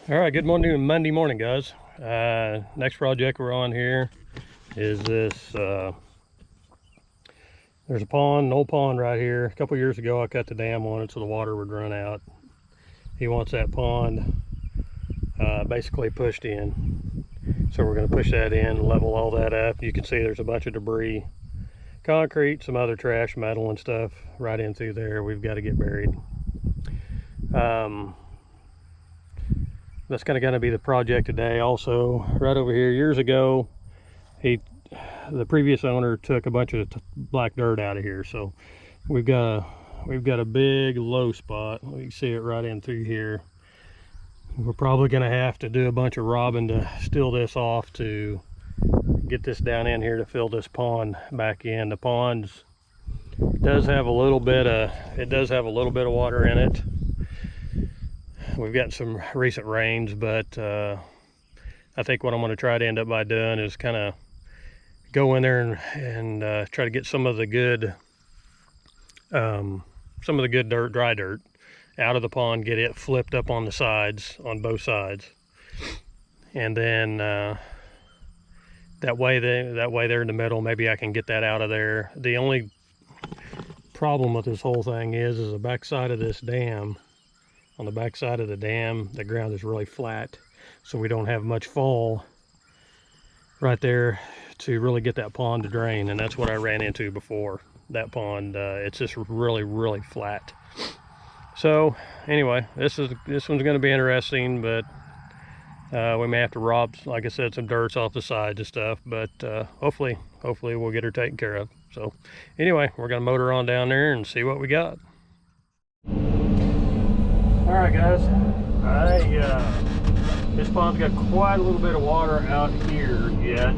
All right, good morning, Monday morning, guys. Next project we're on here is this. There's a pond, an old pond right here. A couple years ago, I cut the dam on it so the water would run out. He wants that pond basically pushed in. So we're going to push that in, level all that up. You can see there's a bunch of debris, concrete, some other trash, metal and stuff right in through there. We've got to get buried. That's kind of going to be the project today. Also, right over here, years ago, the previous owner took a bunch of black dirt out of here. So we've got a big low spot. You can see it right in through here. We're probably going to have to do a bunch of robbing to steal this off to get this down in here to fill this pond back in. The pond does have a little bit of water in it. We've got some recent rains, but I think what I'm going to try to end up by doing is kind of go in there and try to get some of the good dirt, dry dirt, out of the pond, get it flipped up on the sides, on both sides, and then that way they're in the middle. Maybe I can get that out of there. The only problem with this whole thing is the backside of this dam. On the back side of the dam, the ground is really flat, so we don't have much fall right there to really get that pond to drain, and that's what I ran into before. That pond, it's just really flat. So anyway, this one's going to be interesting, but we may have to rob, like I said, some dirts off the sides and stuff, but hopefully we'll get her taken care of. So anyway, we're going to motor on down there and see what we got. Alright guys, this pond's got quite a little bit of water out here yet.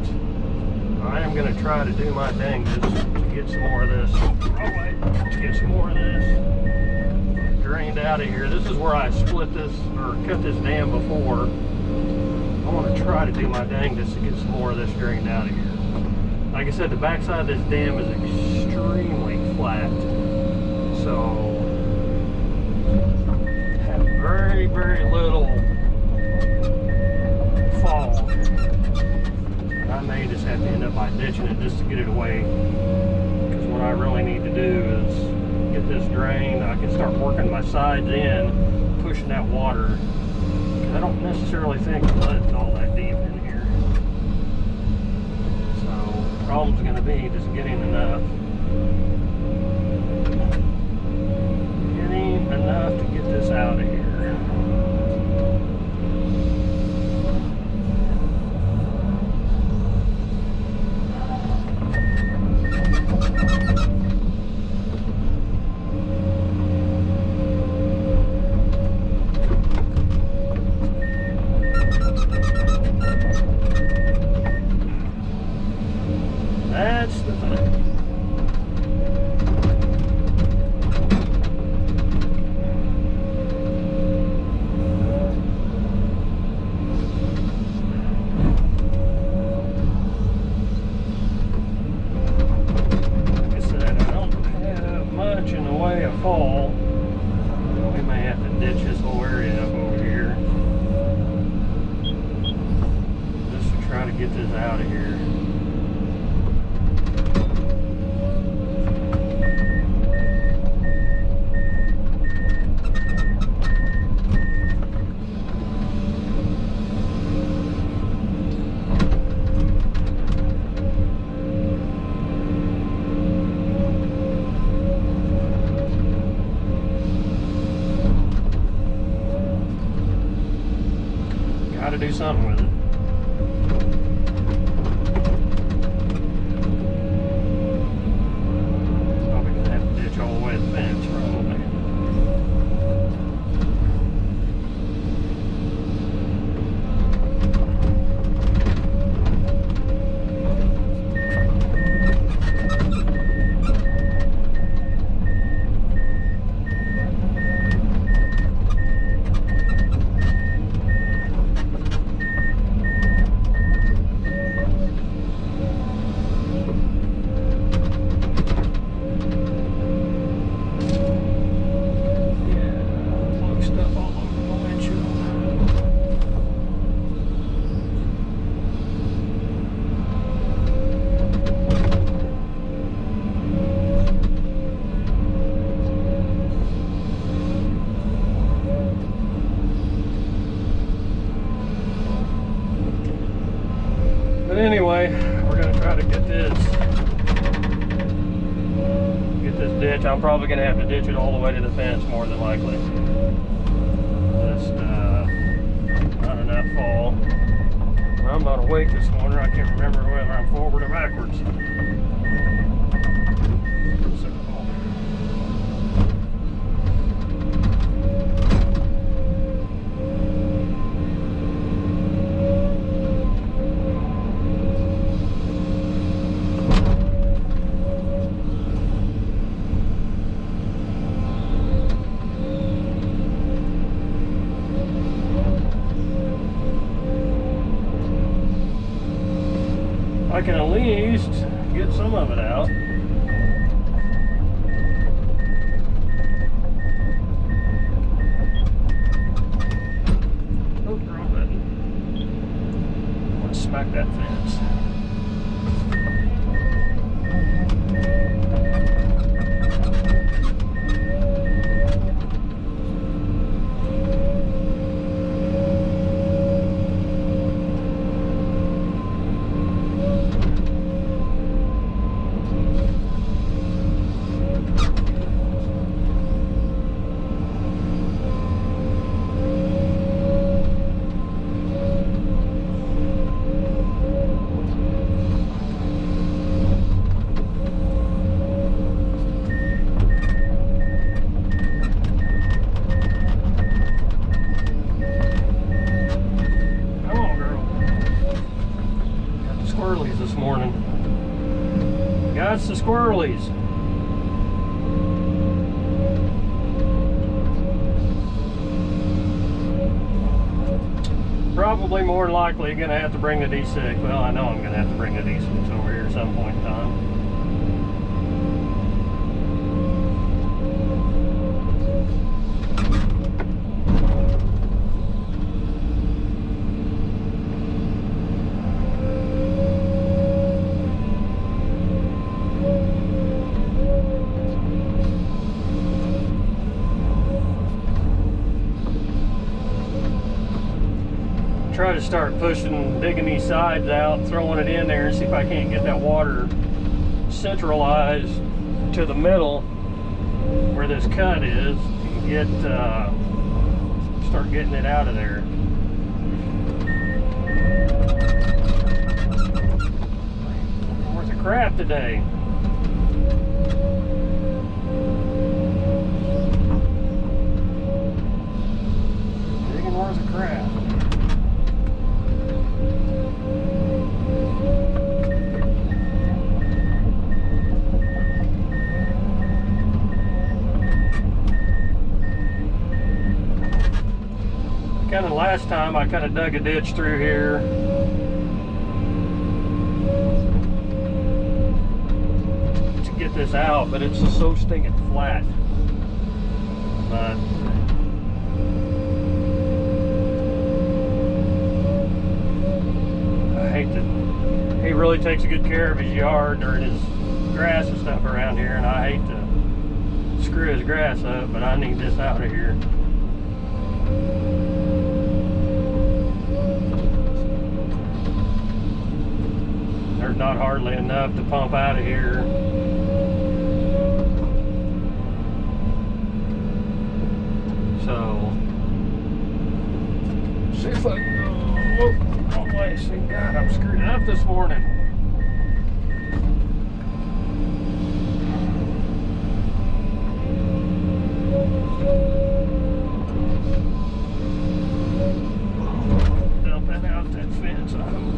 I am going to try to do my dangest to get some more of this, drained out of here. This is where I split this, or cut this dam before. I want to try to do my dangest to get some more of this drained out of here. Like I said, the backside of this dam is extremely flat, so very little fall. I may just have to end up by ditching it just to get it away, because what I really need to do is get this drained. I can start working my sides in, pushing that water, because I don't necessarily think the mud's all that deep in here. So the problem's going to be just getting enough to get this out of here. That's the thing. Fall, we may have to ditch this whole area up over here just to try to get this out of here. Got to do something with it. Probably gonna have to ditch all the way to the fence, probably. anyway, we're gonna try to get this ditch. I'm probably gonna have to ditch it all the way to the fence, more than likely. Just not enough fall. I'm not awake this morning. I can't remember whether I'm forward or backwards. I can at least get some of it out. Oh, wrong button. I want to smack that fence. This morning. Got the squirrelies. Probably more than likely gonna have to bring the D6. Well, I know I'm gonna have to bring the D6 over here at some point in time. Try to start digging these sides out, throwing it in there, and see if I can't get that water centralized to the middle where this cut is, and start getting it out of there. Worth of crap today. Digging worth of crap. Kind of last time I kind of dug a ditch through here. To get this out, but it's just so stinking flat. But I hate that he really takes a good care of his yard during his grass and stuff around here, and I hate to screw his grass up, but I need this out of here. There's not hardly enough to pump out of here. So, see if I can go. Whoa, wrong way. See, God, I'm screwed up this morning. Dumping out that fence, I hope.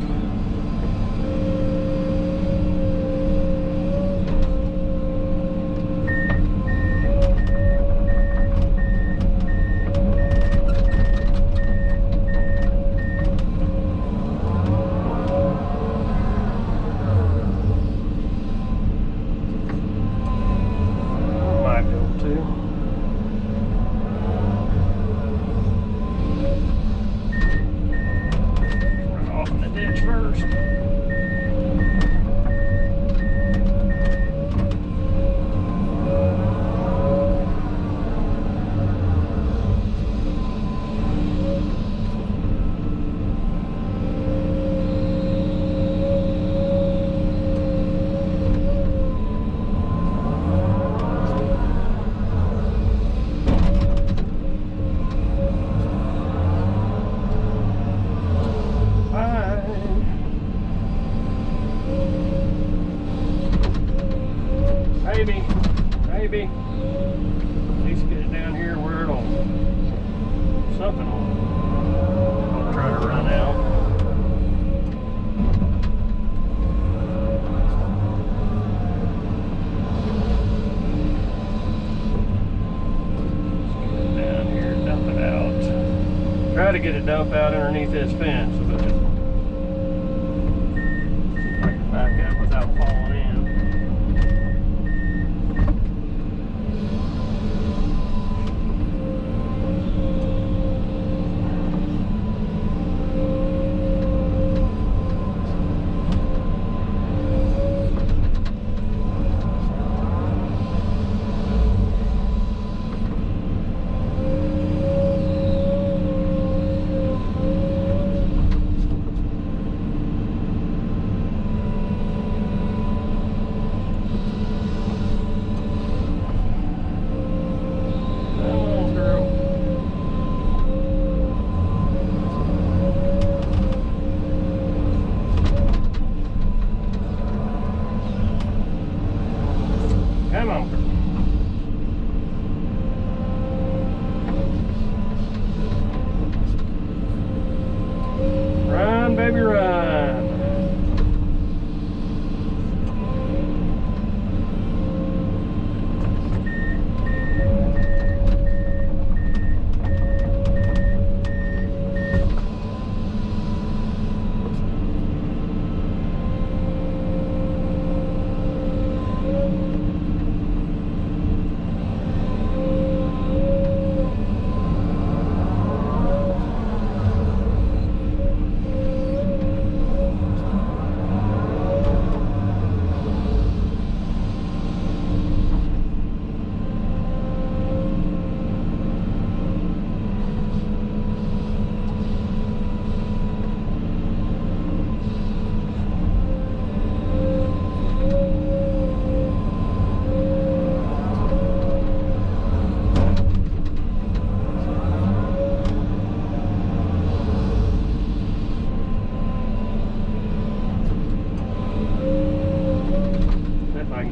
try to get a dump out underneath this fence, but see if I can back up without falling in. Come on. Run, baby, run.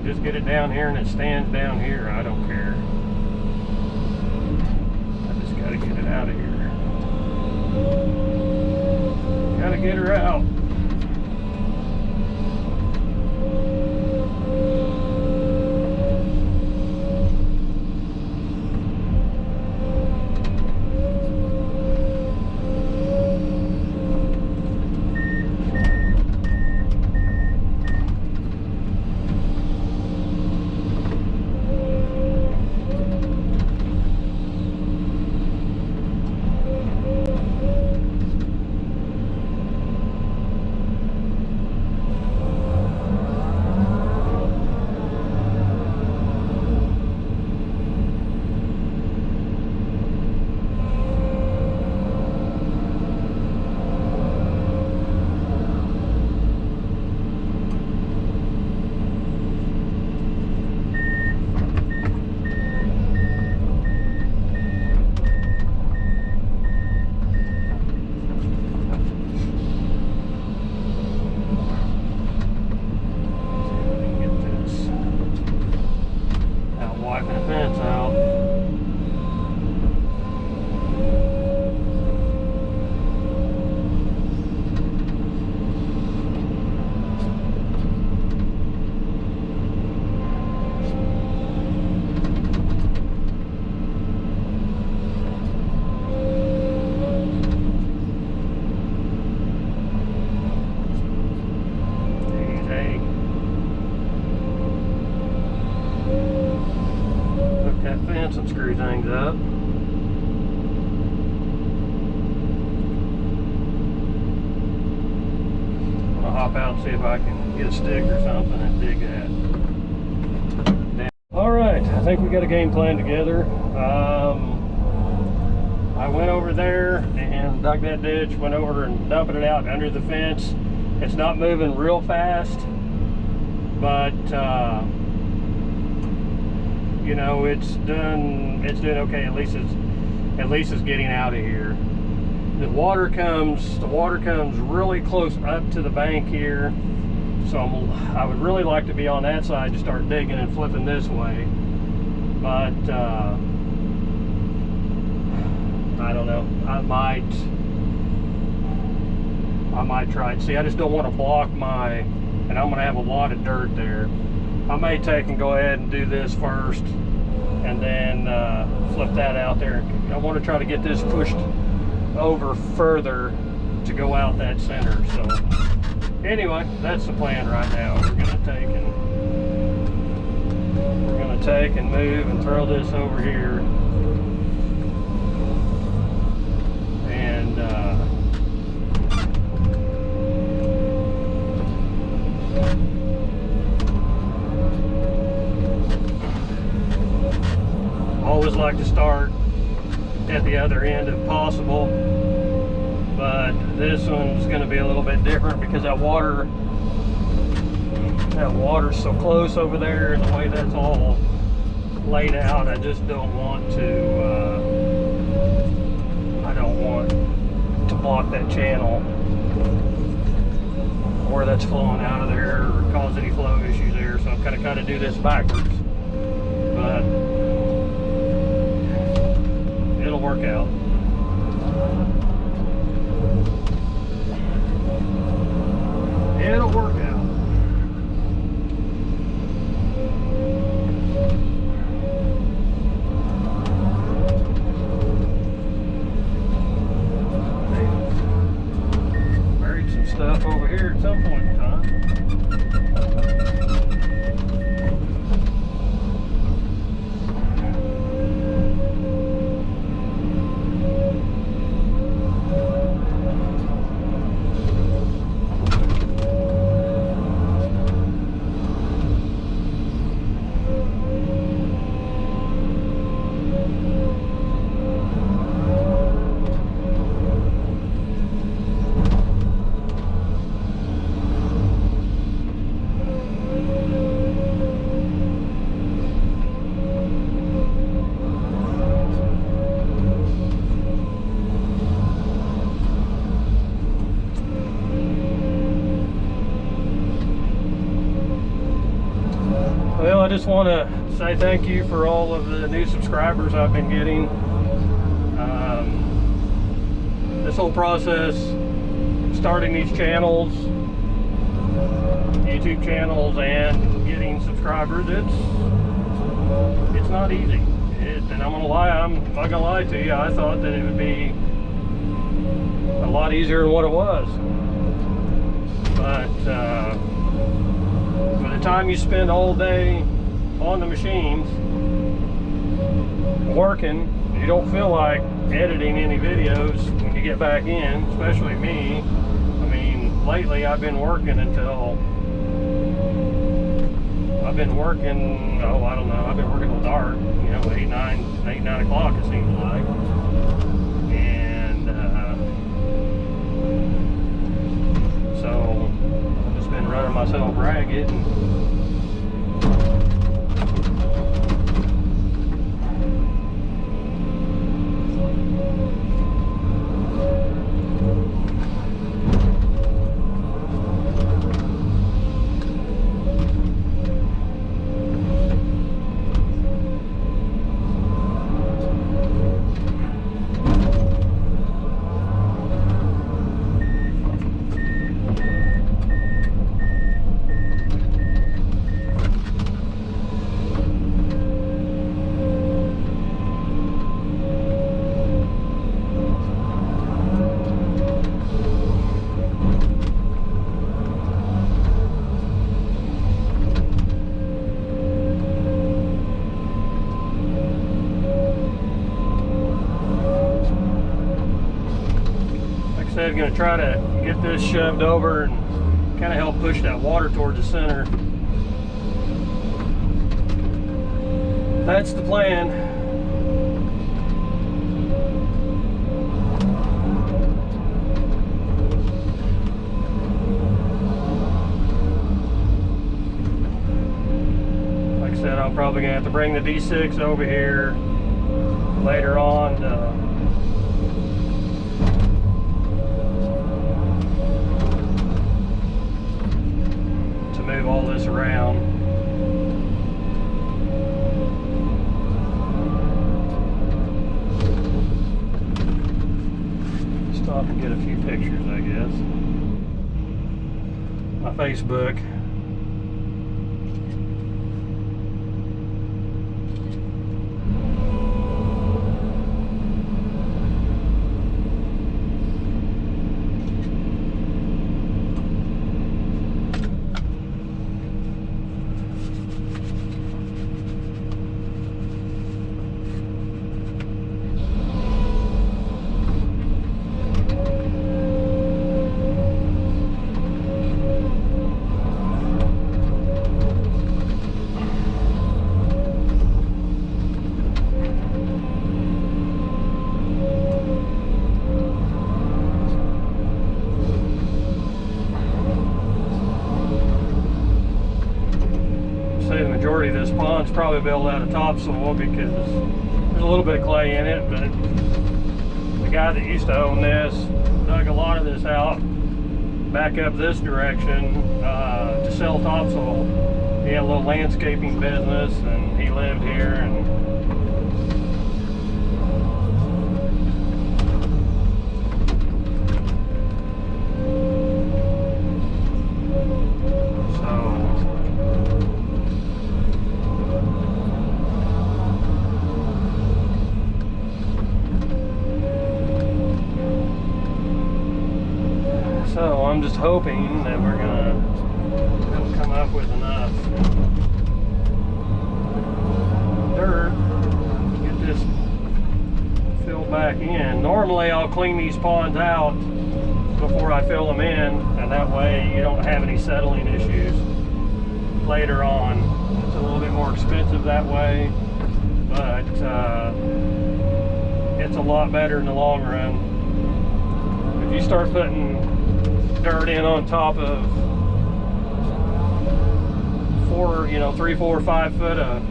Just get it down here and it stands down here, I don't care. I just gotta get it out of here. Gotta get her out. And screw things up. I'll hop out and see if I can get a stick or something and dig that. Alright, I think we got a game plan together. I went over there and dug that ditch, went over and dumped it out under the fence. It's not moving real fast, but you know, it's doing okay. At least it's getting out of here. The water comes really close up to the bank here, so I would really like to be on that side to start digging and flipping this way, but I don't know. I might try it. See, I just don't want to block and I'm gonna have a lot of dirt there. I may take and go ahead and do this first and then flip that out there. I want to try to get this pushed over further to go out that center. So anyway, that's the plan right now. We're gonna take and move and throw this over here, and always like to start at the other end if possible, but this one's going to be a little bit different because that water's so close over there, and the way that's all laid out, I just don't want to block that channel or that's flowing out of there or cause any flow issues there. So I'm kind of do this backwards, but it'll work out. It'll work out. Buried some stuff over here at some point in time. Well, I just want to say thank you for all of the new subscribers I've been getting. This whole process, starting these channels, YouTube channels, and getting subscribers, it's not easy. And I'm not gonna lie to you, I thought that it would be a lot easier than what it was. But by the time you spend all day on the machines working, you don't feel like editing any videos when you get back in, especially me. I mean, lately I've been working, oh, I don't know, I've been working till dark, you know, 8, 9 o'clock it seems like. And so I've just been running myself ragged. I'm going to try to get this shoved over and kind of help push that water towards the center. That's the plan. Like I said, I'm probably going to have to bring the D6 over here later on to move all this around. Stop and get a few pictures, I guess. My Facebook. pond's probably built out of topsoil because there's a little bit of clay in it, but the guy that used to own this dug a lot of this out back up this direction to sell topsoil. He had a little landscaping business and he lived here, and so I'm just hoping that we're gonna come up with enough dirt to get this filled back in. Normally I'll clean these ponds out before I fill them in, and that way you don't have any settling issues later on. It's a little bit more expensive that way, but it's a lot better in the long run. If you start putting dirt in on top of 3, 4, 5 foot of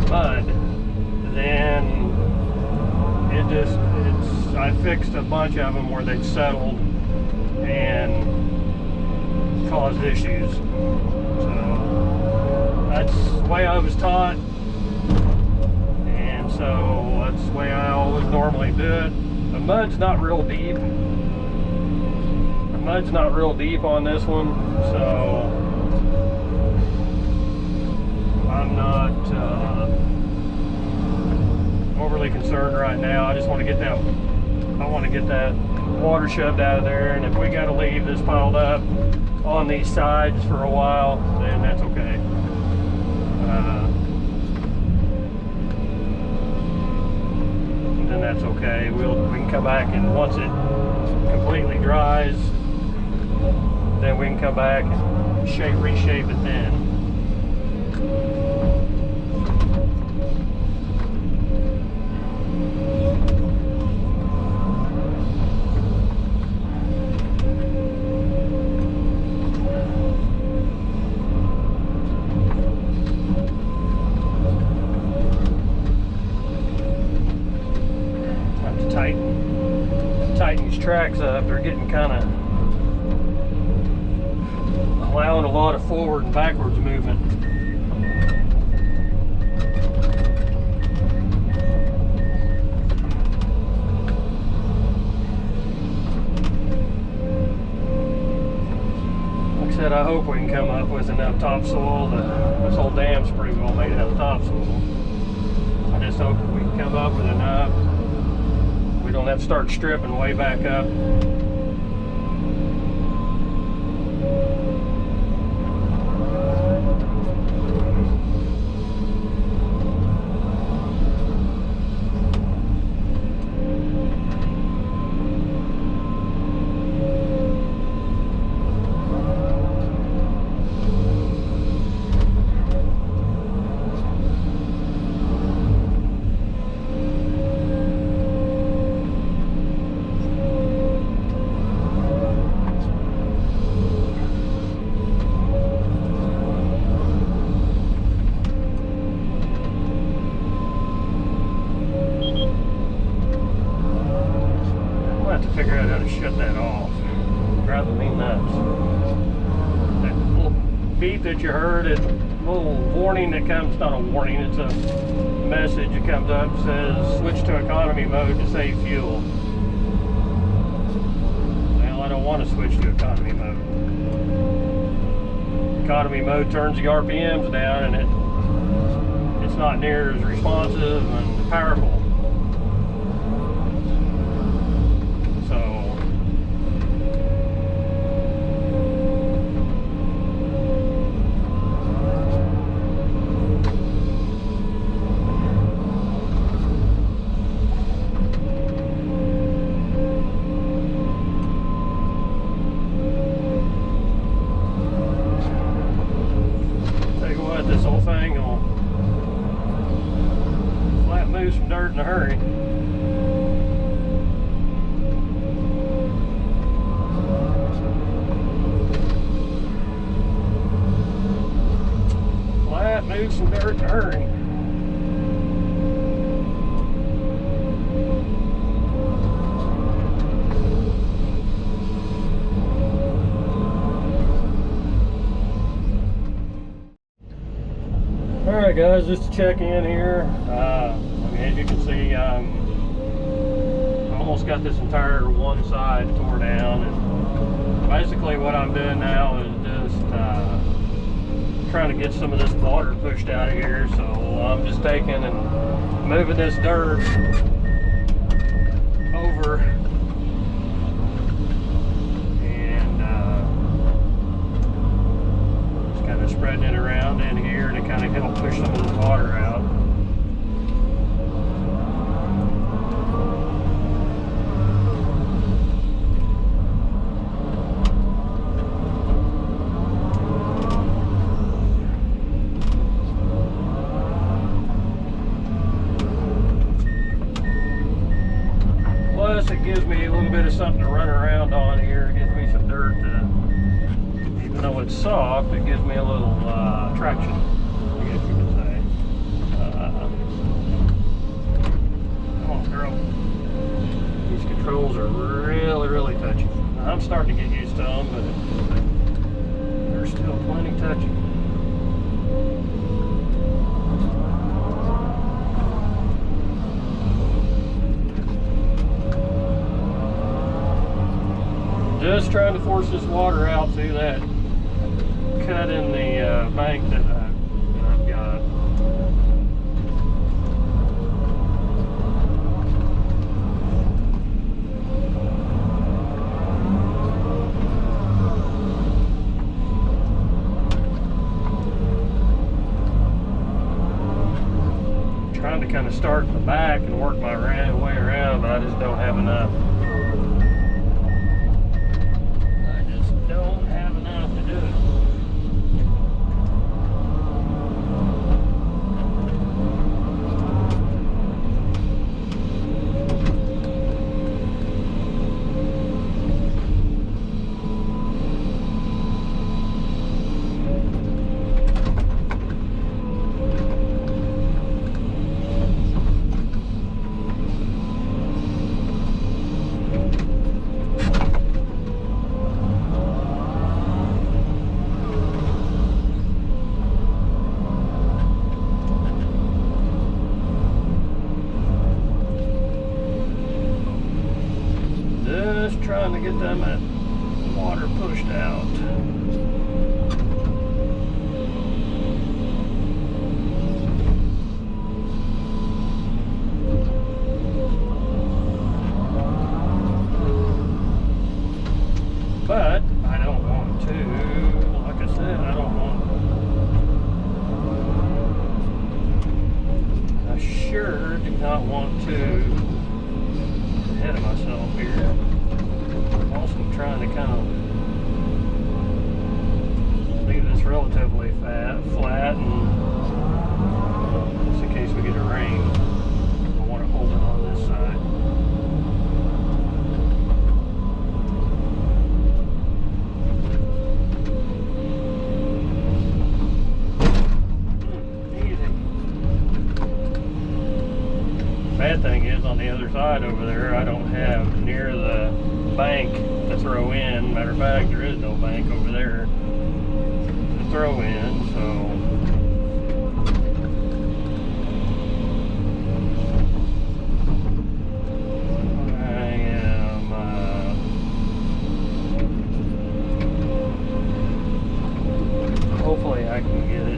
mud, then I fixed a bunch of them where they'd settled and caused issues. So that's the way I was taught, and so that's the way I always normally do it. The mud's not real deep. The mud's not real deep on this one, so I'm not overly concerned right now. I just want to get that. I want to get that water shoved out of there, and if we got to leave this piled up on these sides for a while, then that's okay. Then that's okay. We can come back, and once it completely dries, then we can come back and reshape it then. Tighten these tracks up. They're getting kind of allowing a lot of forward and backwards movement. Like I said, I hope we can come up with enough topsoil. This whole dam's pretty well made out of topsoil. I just hope that we can come up with enough. We don't have to start stripping way back up. Figure out how to shut that off. Rather me nuts. That little beep that you heard, it's a little warning that comes, not a warning, it's a message that comes up, says switch to economy mode to save fuel. Well, I don't want to switch to economy mode. Economy mode turns the RPMs down, and it's not near as responsive and powerful. This whole thing will flat move some dirt in a hurry. move some dirt in a hurry. Alright guys, just to check in here. I mean, as you can see, I almost got this entire one side tore down, and basically what I'm doing now is just trying to get some of this water pushed out of here. So I'm just taking and moving this dirt over and just kind of spreading it around in here to kind of help push some of this water out. Plus, it gives me a little bit of something to run around on here. It gives me some dirt to, even though it's soft, it gives me a little traction, I guess you could say. Come on, girl. These controls are really, really touchy. Now, I'm starting to get used to them, but they're still plenty touchy. Just trying to force this water out through that cut in the bank that I've got. Trying to kind of start in the back and work my way around, but I just don't have enough. Don't have enough to do it. Just trying to get that water pushed out. But I don't want to, like I said, I sure do not want to ahead of myself here. I'm also trying to kind of leave this relatively flat, and just in case we get a rain, I want to hold it on this side. Bad thing is, on the other side over there, I don't have near the bank to throw in. Matter of fact, there is no bank over there to throw in, so I am hopefully I can get it.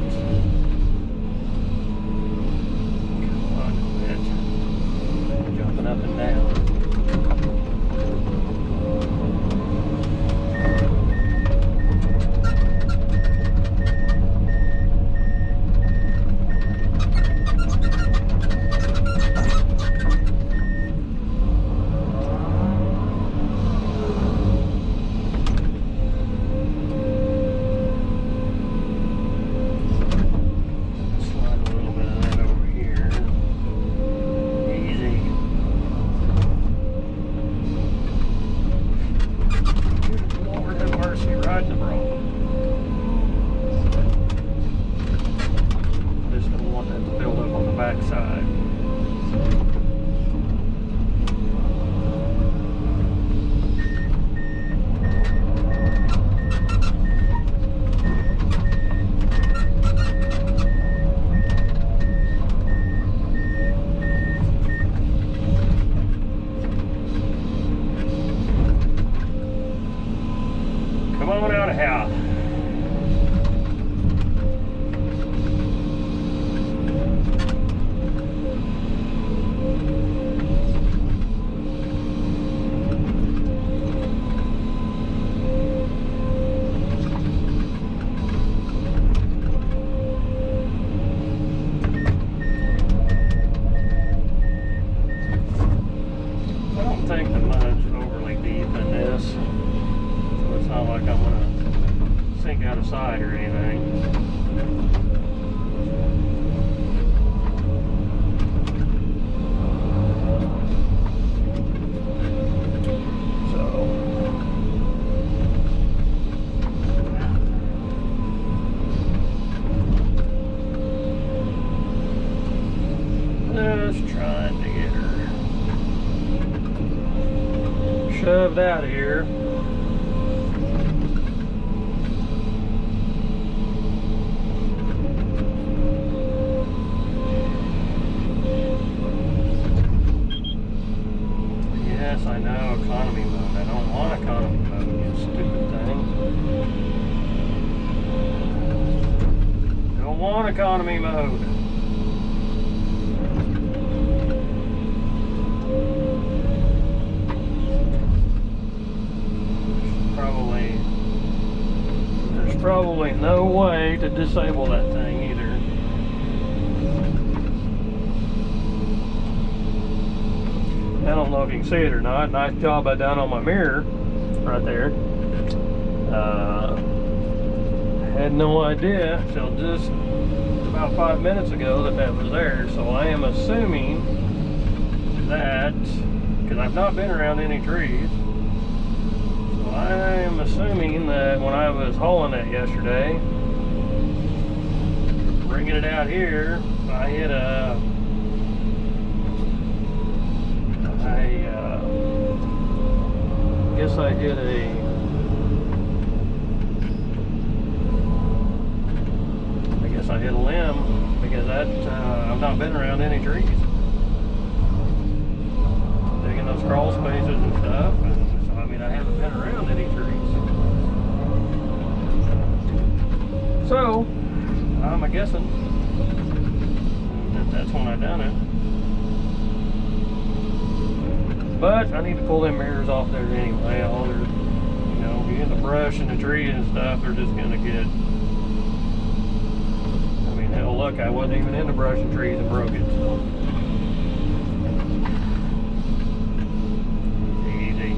Jumping up and down. shoved out of here. Yes, I know, economy mode. I don't want economy mode, you stupid thing. Don't want economy mode. There's probably no way to disable that thing either. I don't know if you can see it or not. Nice job I done on my mirror right there. Had no idea till just about 5 minutes ago that that was there. So I am assuming that, because I've not been around any trees, so I am assuming that when I was hauling it yesterday, bringing it out here, I hit a I guess I hit a limb, because that I've not been around any trees. Digging those crawl spaces and stuff, and so I mean I haven't been around any trees. So I'm guessing that that's when I done it. But I need to pull them mirrors off there anyway. All they're, you know, be in the brush and the trees and stuff, they're just gonna get. I mean, hell, look, I wasn't even in the brush and trees and broke it. So. Easy.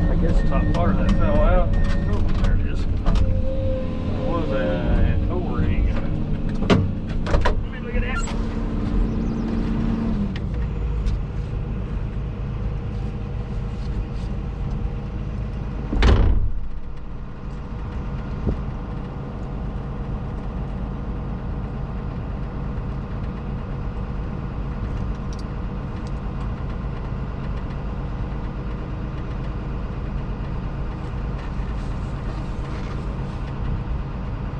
I guess the top part of that fell out. Oh, there it is. There was a O-ring. Let me look at that.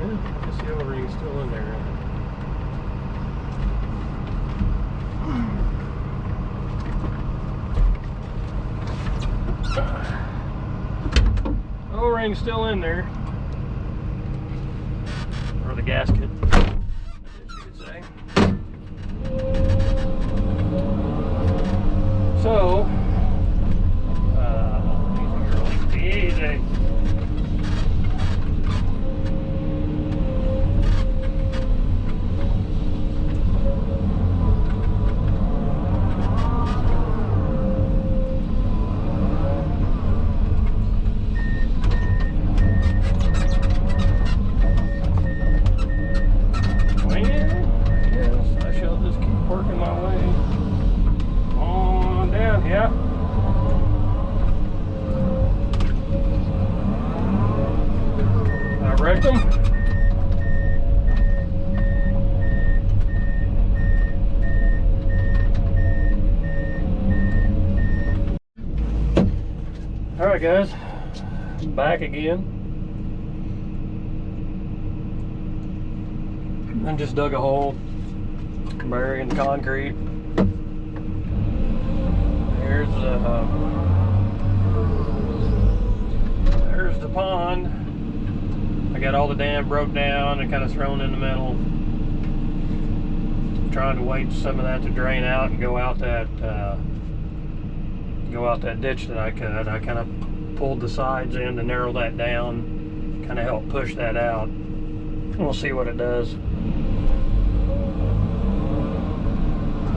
I guess the O-ring's still in there. O-ring's still in there. Or the gasket, I guess you could say. So, easy girl, easy. Yeah. I wrecked them. All right, guys, back again. I just dug a hole, burying the concrete. There's the pond. I got all the dam broke down and kind of thrown in the middle. I'm trying to wait some of that to drain out and go out that ditch that I cut. I kind of pulled the sides in to narrow that down, kind of help push that out. We'll see what it does.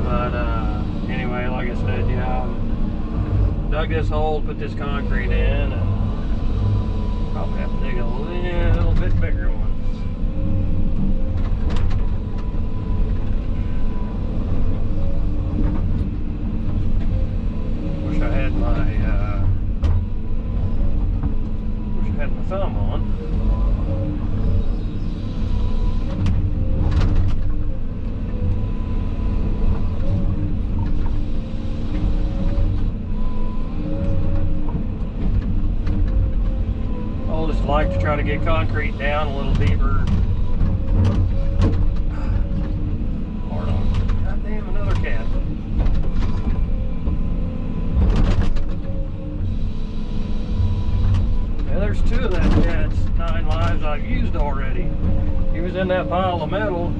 But anyway, like I said, yeah, dug this hole, put this concrete in, and probably have to dig a little bit bigger one. Wish I had my thumb on. try to get concrete down a little deeper. Hard on. God damn, another cat. Yeah, there's 2 of that cat's 9 lives I've used already. He was in that pile of metal,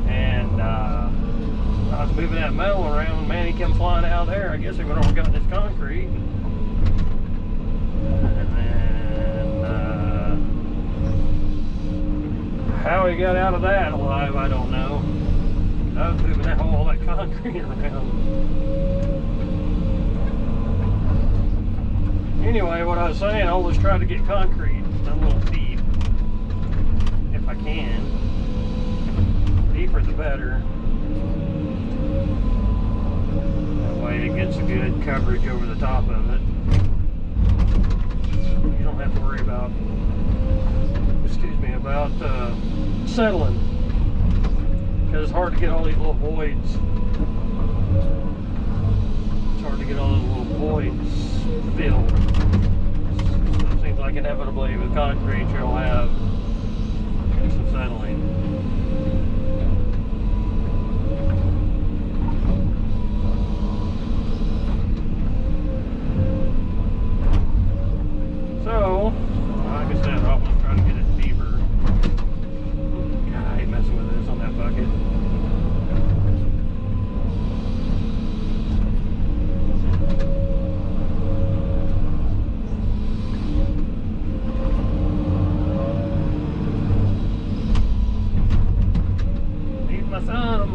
and I was moving that metal around, and man, he came flying out there. I guess he would have got this concrete. And then how he got out of that alive, I don't know. I was moving all that concrete around. Anyway, what I was saying, I always try to get concrete a little deep, if I can. Deeper the better. That way it gets a good coverage over the top of it. You don't have to worry about, about settling, because it's hard to get all these little voids. It's hard to get all those little voids filled. So it seems like inevitably with concrete you'll have some settling. So, like I said, I'll try to get it deeper. God, I hate messing with this on that bucket. Need my thumb.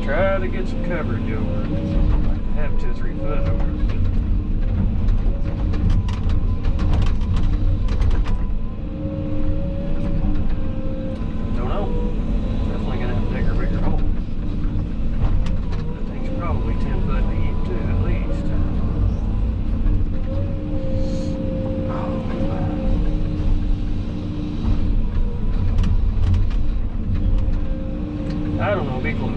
Try to get some coverage over it. Have 2 or 3 foot over it. Don't know. Definitely gonna have to dig a bigger hole. That thing's probably 10 foot deep too, at least. I don't know, be close.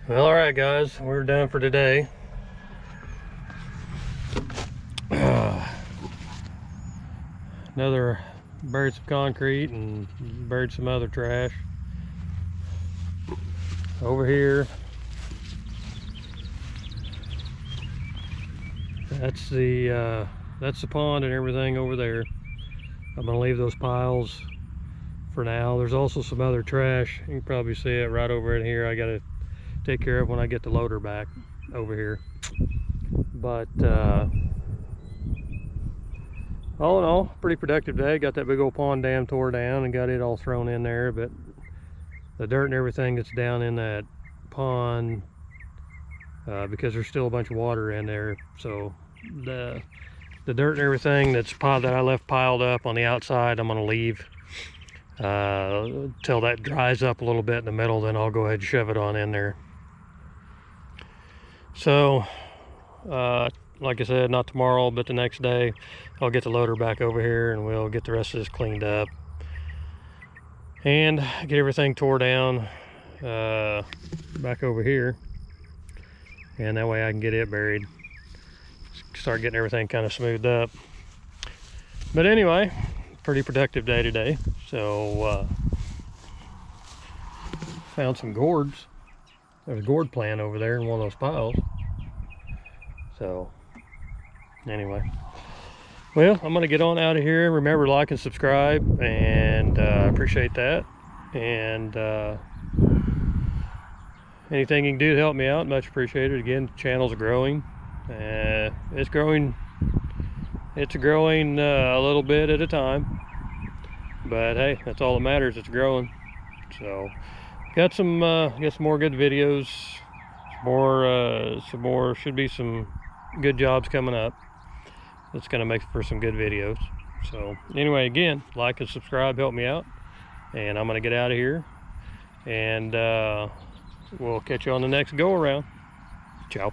Well, all right, guys, we're done for today. Another buried some concrete and buried some other trash. Over here, that's the pond and everything over there. I'm gonna leave those piles for now. There's also some other trash. You can probably see it right over in here. I gotta take care of when I get the loader back over here. But all in all, pretty productive day. Got that big old pond dam tore down and got it all thrown in there, but the dirt and everything that's down in that pond, because there's still a bunch of water in there, so the dirt and everything that I left piled up on the outside, I'm going to leave till that dries up a little bit in the middle. Then I'll go ahead and shove it on in there. So like I said, not tomorrow, but the next day I'll get the loader back over here and we'll get the rest of this cleaned up and get everything tore down back over here, and that way I can get it buried, start getting everything kind of smoothed up. But anyway, pretty productive day today. So found some gourds. There's a gourd plant over there in one of those piles. So anyway, well, I'm gonna get on out of here. Remember to like and subscribe, and appreciate that. And anything you can do to help me out, much appreciated. Again, the channel's growing. It's growing a little bit at a time, but hey, that's all that matters. It's growing. So got some more good videos, should be some good jobs coming up. It's gonna make for some good videos. So anyway, again, like and subscribe, help me out, and I'm gonna get out of here, and we'll catch you on the next go around. Ciao.